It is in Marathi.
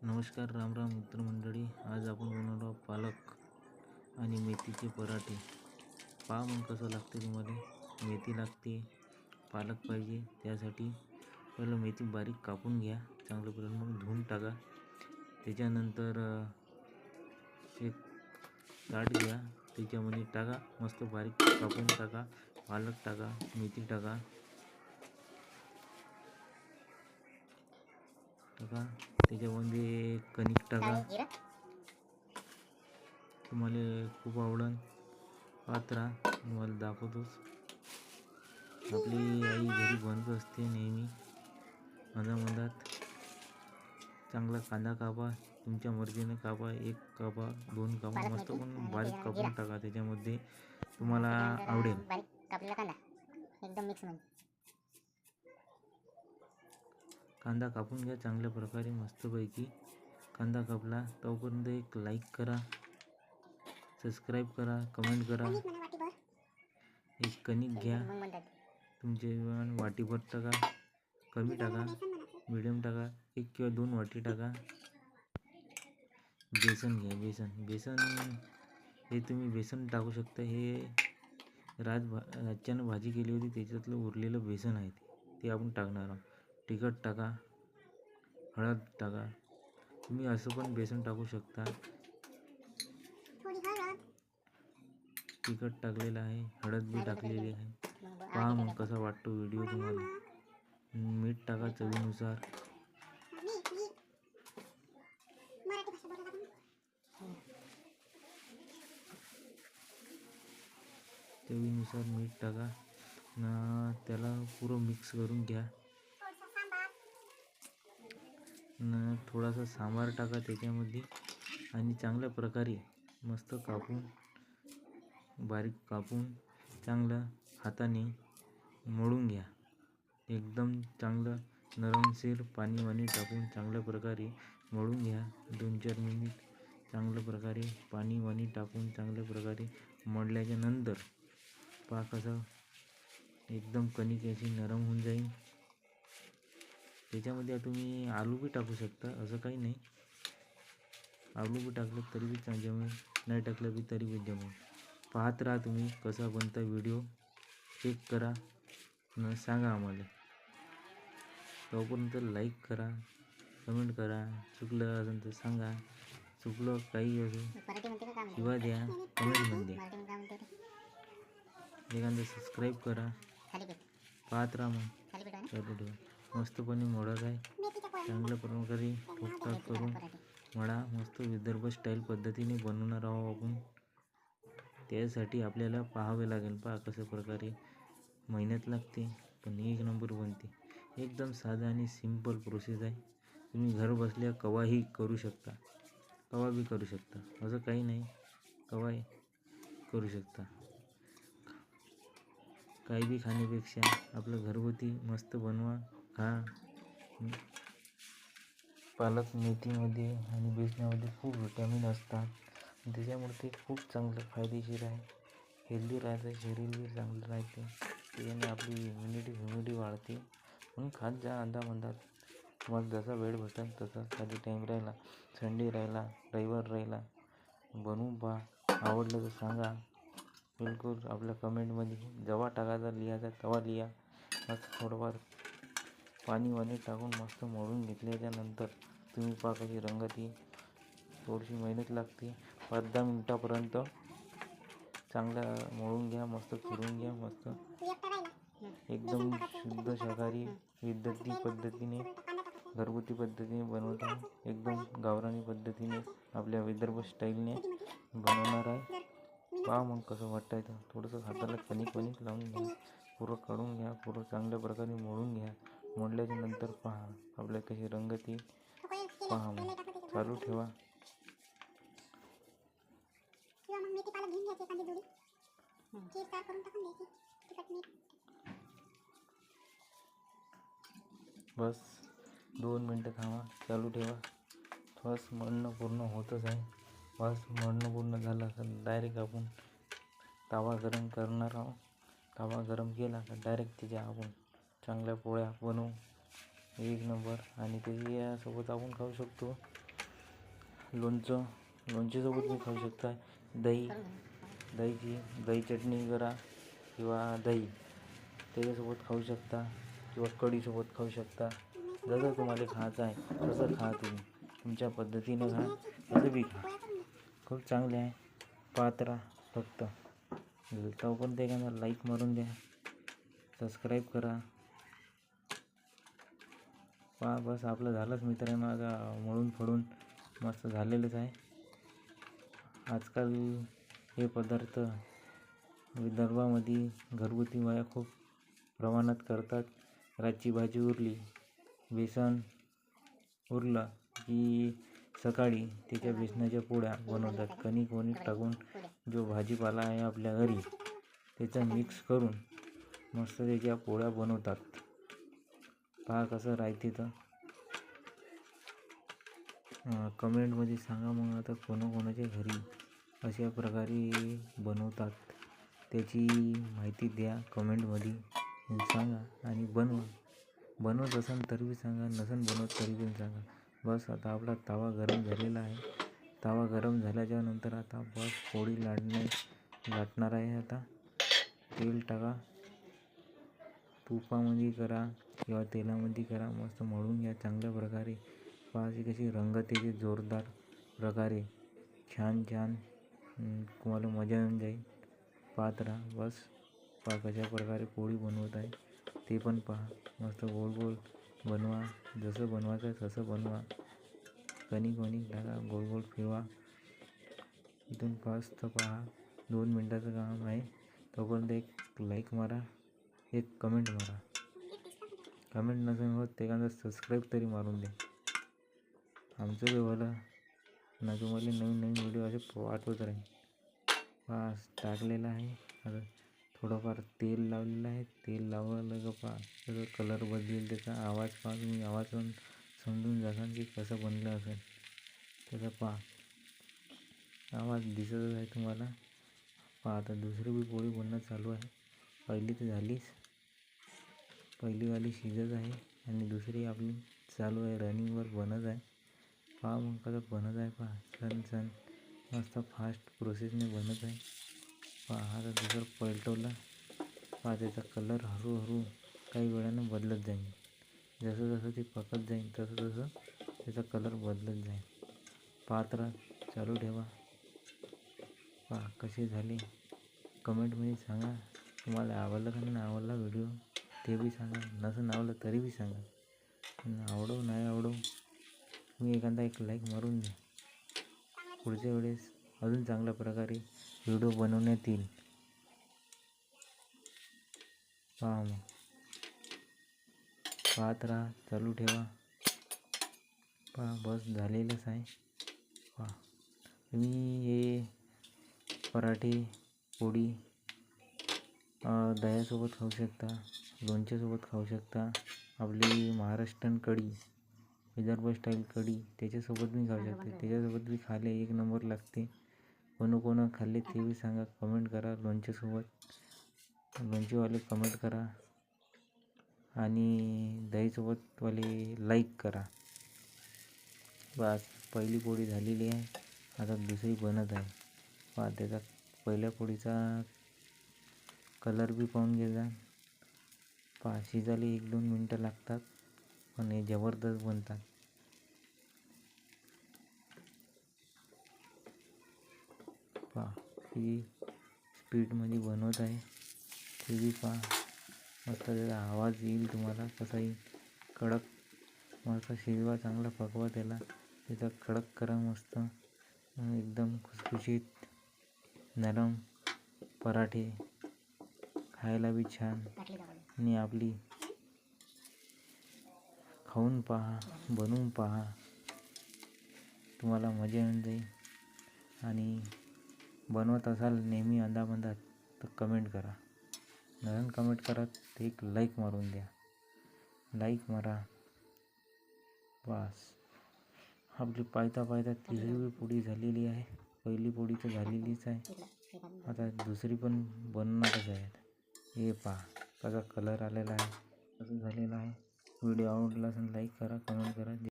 नमस्कार, राम राम मित्रमंडळी. आज आपण बनवणार आहोत पालक आणि मेथीचे पराठे. पहा मग कसं लागते तुम्हाला. मेथी लागते, पालक पाहिजे. त्यासाठी पहिलं मेथी बारीक कापून घ्या चांगलं प्रकारे, मग धुवून टाका. त्याच्यानंतर एक ताट घ्या, त्याच्यामध्ये टाका, मस्त बारीक कापून टाका. पालक टाका, मेथी टाका. त्याच्यामध्ये कणिक टाका. तुम्हाला खूप आवडन, पाहत राहा, तुम्हाला दाखवतोच. आपली आई घरी बनत असते नेहमी. मधात चांगला कांदा कापा, तुमच्या मर्जीने कापा, एक कापा, दोन कापा, मस्त पण बारीक कापून टाका. त्याच्यामध्ये तुम्हाला आवडेल. बारीक कापलेला कांदा एकदम मिक्स मध्ये कांदा कापून घ्या चांगल्या प्रकारे मस्तपैकी. कांदा कापला तोपर्यंत एक लाईक करा, सबस्क्राईब करा, कमेंट करा. एक कणिक घ्या, तुमचे वाटीभर टाका, कमी टाका, मिडियम टाका, 1 किंवा 2 वाटी टाका. बेसन घ्या, बेसन हे तुम्ही बेसन टाकू शकता. हे रातच्यानं भाजी केली होती त्याच्यातलं उरलेलं बेसन आहे, ते आपण टाकणार आहोत. तिखट टाका, हळद टाका. तुम्ही असं पण बेसन टाकू शकता. तिखट टाकलेलं आहे, हळद बी टाकलेली आहे. पहा मग कसा वाटतो व्हिडिओ तुम्हाला. मीठ टाका चवीनुसार. चवीनुसार मीठ टाका. त्याला पुरं मिक्स करून घ्या. थोडासा सांबार टाका त्याच्यामध्ये आणि चांगल्या प्रकारे मस्त कापून, बारीक कापून, चांगलं हाताने मळून घ्या. एकदम चांगलं नरमशीर पाणी टाकून चांगल्या प्रकारे मळून घ्या. 2-4 मिनिट चांगल्या प्रकारे पाणी टाकून चांगल्या प्रकारे मळल्याच्या नंतर पहा कसं एकदम कणिक अशी नरम होऊन जाईल. त्याच्यामध्ये तुम्ही आलू बी टाकू शकता, असं काही नाही. आलू बी टाकलं तरी बी जमेल, नाही टाकलं बी तरी बी जमेल. पाहत राहा तुम्ही कसा बनता व्हिडिओ. चेक करा न सांगा आम्हाला. तोपर्यंत लाईक करा, कमेंट करा. चुकलं असेल तर सांगा, चुकलं काही असो शिवा द्या, कमेंटमध्ये द्या. एखादं सबस्क्राईब करा. पाहत राहा मग. चालू ठेवा. मस्तपणे मळत आहे, चांगल्या प्रकारे ठोकठाक करून मळा. मस्त विदर्भ स्टाईल पद्धतीने बनवणार आहोत आपण. त्यासाठी आपल्याला पाहावे लागेल. पहा कसं प्रकारे मेहनत लागते, पण 1 नंबर बनते. एकदम साधा आणि सिंपल प्रोसेस आहे. तुम्ही घर बसल्या कवाही करू शकता, कवा बी करू शकता, असं काही नाही. कवाही करू शकता. काही बी खाण्यापेक्षा आपलं घरगुती मस्त बनवा, खा. पालक मेथीमध्ये आणि बेसनामध्ये खूप व्हिटॅमिन असतात. त्याच्यामुळे ते खूप चांगलं फायदेशीर आहे. हेल्दी राहतं, शरीर बी चांगलं राहते. त्याच्याने आपली इम्युनिटी वाढते. म्हणून खात जा मधात. तुम्हाला जसा वेळ भेटेल तसा. कधी टाईम राहिला, संडे राहिला, रविवार राहिला, बनवून पहा. आवडलं तर सांगा बिलकुल. आपल्या कमेंटमध्ये जेव्हा टाकायचा लिहायचा तेव्हा लिहा. मस्त थोडंफार पाणी टाकून मस्त मळून घेतल्याच्या नंतर तुम्ही पहा कशी रंगती. थोडीशी मेहनत लागते. 5-10 मिनिटापर्यंत चांगलं मळून घ्या, मस्त फिरून घ्या. मस्त एकदम शुद्ध शाकाहारी पद्धतीने, घरगुती पद्धतीने बनवत आहे. एकदम गावरानी पद्धतीने आपल्या विदर्भ स्टाईलने बनवणार आहे. पहा मग कसं वाटतंय. तर थोडंसं हाताला कणिक लावून घ्या, पुरं काढून घ्या, पुरं चांगल्या प्रकारे मळून घ्या. मळल्याच्या नंतर पहा आपल्या कशी रंगती. पहा मग चालू ठेवा. बस 2 मिनटं थांबा, चालू ठेवा. बस मळणं पूर्ण होतच आहे. बस मळणं पूर्ण झालं तर डायरेक्ट आपण तवा गरम करणार आहोत. तवा गरम केला तर डायरेक्ट त्याच्या आपण चांगल्या पोळ्या बनवू 1 नंबर. आणि त्याच्यासोबत आपण खाऊ शकतो. लोणचं, लोणच्यासोबत मी खाऊ शकता. दही, दही चटणी करा किंवा दही त्याच्यासोबत खाऊ शकता किंवा कढीसोबत खाऊ शकता. जसं तुम्हाला खायचं आहे तसं खा, तुम्ही तुमच्या पद्धतीनं खा, कसं बी खा. खूप चांगले आहे. पाहत राहा फक्त. तोपर्यंत एखादा लाईक मारून द्या, सबस्क्राईब करा. पहा बस आपलं झालंच मित्रांनो. आता मळून फळून मस्त झालेलंच आहे. आजकाल हे पदार्थ विदर्भामध्ये घरगुती बाया खूप प्रमाणात करतात. रातची भाजी उरली, बेसन उरलं की सकाळी त्याच्या बेसनाच्या पोळ्या बनवतात. कणिक वणिक टाकून जो भाजीपाला आहे आपल्या घरी त्याचा मिक्स करून मस्त त्याच्या पोळ्या बनवतात. पहा कसं राहते. तर कमेंटमध्ये सांगा मग आता कोणाकोणाच्या घरी अशा प्रकारे बनवतात त्याची माहिती द्या कमेंटमध्ये. सांगा आणि बनवत असाल तरी बी सांगा, नसेल बनवत तरी पण सांगा. बस आता आपला तवा गरम झालेला आहे. तवा गरम झाल्याच्या नंतर आता बस पोळी लाटणार आहे. आता तेल टाका, तुपामध्ये करा किंवा तेलामध्ये करा, मस्त मळून घ्या चांगल्या प्रकारे. पाहायची कशी रंगत येते जोरदार प्रकारे. छान तुम्हाला मजा येऊन जाईल. पाहत राहा बस. पहा कशा प्रकारे पोळी बनवत आहे ते पण पहा. मस्त गोल गोल बनवा, जसं बनवायचं तसं बनवा. कणिक वणिक टाका, गोल गोल फिरवा. इथून मस्त पहा. 2 मिनटाचं काम आहे. तोपर्यंत एक लाईक मारा, एक कमेंट मारा. कमेंट नसेल होत ते एखादा सबस्क्राईब तरी मारून द्या. आमचं बी भलं ना, तुम्हाला नवीन नवीन व्हिडिओ असे पाठवत राहील. बस टाकलेलं आहे. आता थोडंफार तेल लावलेलं आहे. तेल लावलं का पहा त्याचा कलर बदलेल, त्याचा आवाज पहा. तुम्ही आवाज समजून जासान की कसं बनलं असेल त्याचा. पहा आवाज दिसतच आहे तुम्हाला. पहा आता दुसरी बी पोळी बनणं चालू आहे. पहिली तर झालीच, पहिलीवाली शिजत आहे आणि दुसरी आपली चालू आहे, रनिंगवर बनत आहे. पहा मग कसं बनत आहे. पहा छान मस्त फास्ट प्रोसेसने बनत आहे. पहा आता दुसरं पलटवलं. पहा त्याचा कलर हळूहळू काही वेळानं बदलत जाईल. जसं जसं ते पकत जाईल तसं त्याचा कलर बदलत जाईल. पाहत राहा, चालू ठेवा. पहा कसे झाले. कमेंटमध्ये सांगा तुम्हाला आवडलं का नाही आवडला व्हिडिओ ते बी सांगा. नसं आवडलं तरी बी सांगा. आवडो नाही आवडो तुम्ही एखादा एक लाईक मारून द्या. पुढच्या वेळेस अजून चांगल्या प्रकारे व्हिडिओ बनवण्यात येईल. पहा मग पाहत राहा, चालू ठेवा. पहा बस झालेलंच आहे. पहा तुम्ही हे पराठे पोळी दह्यासोबत खाऊ शकता, लोणच्यासोबत खाऊ शकता. आपली महाराष्ट्रीयन कढी, विदर्भ स्टाईल कढी त्याच्यासोबत मी खाऊ शकते. त्याच्यासोबत बी खाले एक नंबर लागते. कोण खाल्ले ते बी सांगा, कमेंट करा. लोणचेवाले कमेंट करा आणि दहीसोबतवाले लाईक करा. बस पहिली पोळी झालेली आहे. आता दुसरी बनत आहे. पहा त्याचा पहिल्या पोळीचा कलर बी पाहून घे जा. पहा शिजायला 1-2 मिनटं लागतात, पण हे जबरदस्त बनतात. पहा किती स्पीडमध्ये बनवत आहे ते बी पहा. मस्त त्याचा आवाज येईल तुम्हाला कसा येईल. कडक मस्त शिजवा, चांगला पकवा त्याला. त्याचा कडक करा मस्त एकदम खुसखुशीत नरम पराठे खायला बी छान. आणि आपली खाऊन पहा, बनवून पहा, तुम्हाला मजा येऊन जाईल. आणि बनवत असाल नेहमी अधामधात तर कमेंट करा. नवीन कमेंट करा तर एक लाईक मारून द्या. लाईक मारा. बस आपली पायता तिसरी बी पोळी झालेली आहे. पहिली पोळी तर झालेलीच आहे. आता दुसरी पण बनणारच आहे. हे पहा कसा कलर आलेला आहे, कसं झालेला आहे. व्हिडिओ आवडला असेल लाईक करा, कमेंट करा.